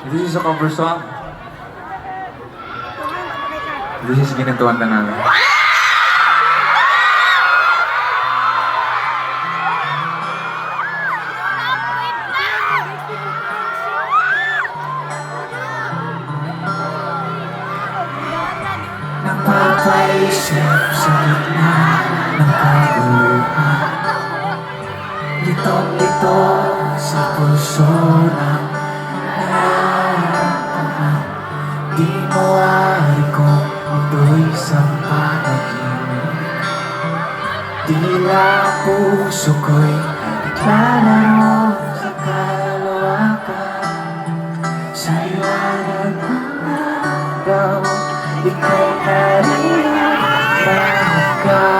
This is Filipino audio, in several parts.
This is a cover song. This is ginatuan na namin. Napapaisip sa gitna ng kaguluhan, litong-lito sa puso ng nararamdaman. Di mawari kung ito'y sa panaginip, tila puso ko'y naglalaro sa kalawakan. Sa liwanag ng araw, ika'y nariyan ka,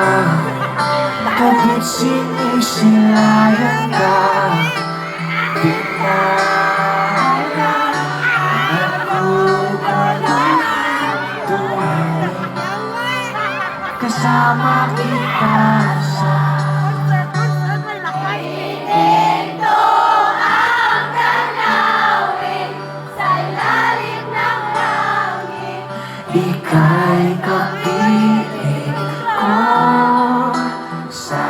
kahit sinisilayan ka. Di na naguguluhan, kasama kita sa ika'y kapiling ko sa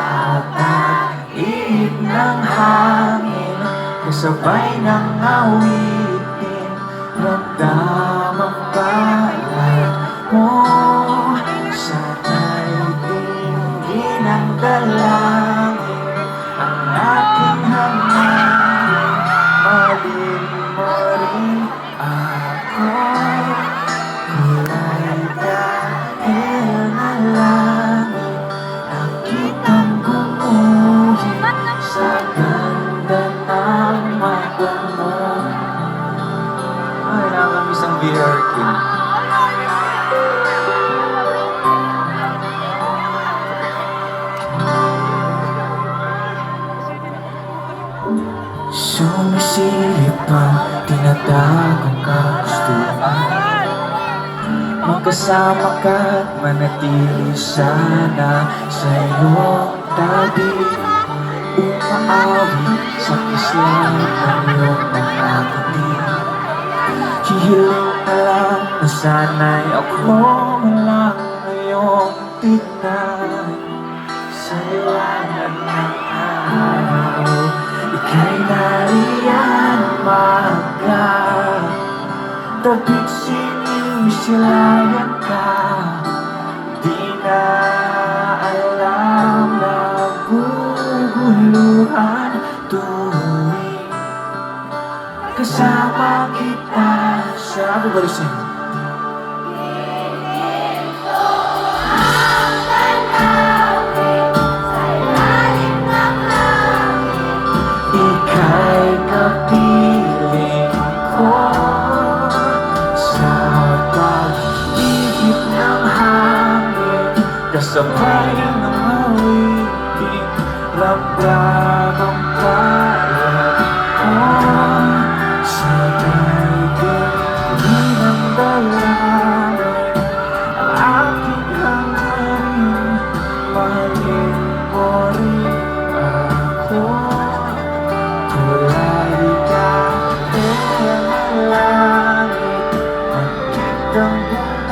pag-ibig ng hangin, kasabay ng awitin, ramdam ang balat mo sa daigdig ng dalangin. Ang aking hangin, mahalin mo rin ako. Kulay dahil na langit, nakitang gumuhit sa ganda ng mata mo. Kailangan isang VR king. Sumisilip ang tinatagong kagustuhan, magkasama ka't manatili sana sa iyong tabi. Umaawit sa kislang ng iyong mga ngiti, hihiling na lang na sana'y ako lang ngayong tignan. Sa liwanag ng araw, ika'y nariyan maaga, tabing sinisilayan ka. Di na alam na guguluhan tuwing kasama kita sa everybody sing. Ika'y kapiling ko sa pag-ibig ng hangin, kasabay ng awitin, ramdam ang balat mo sa daigdig ng dalangin. Ang aking hangarin, mahalin mo rin ako. Kulay dahil na langit, nakitang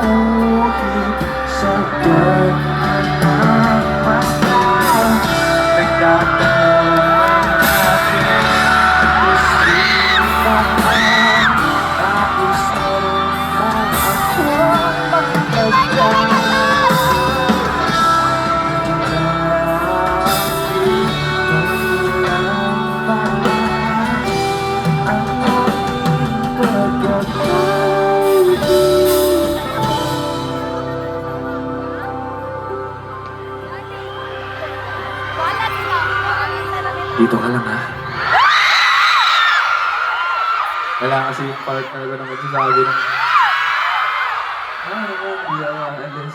bumuhit sa ganda ng mata. Nagtatanong ang aking isipan, nais mo rin bang ako magdagdag? Dito ka lang, ha? Wala kasi yung partner ko na magsasabi ng hindi ako aalis.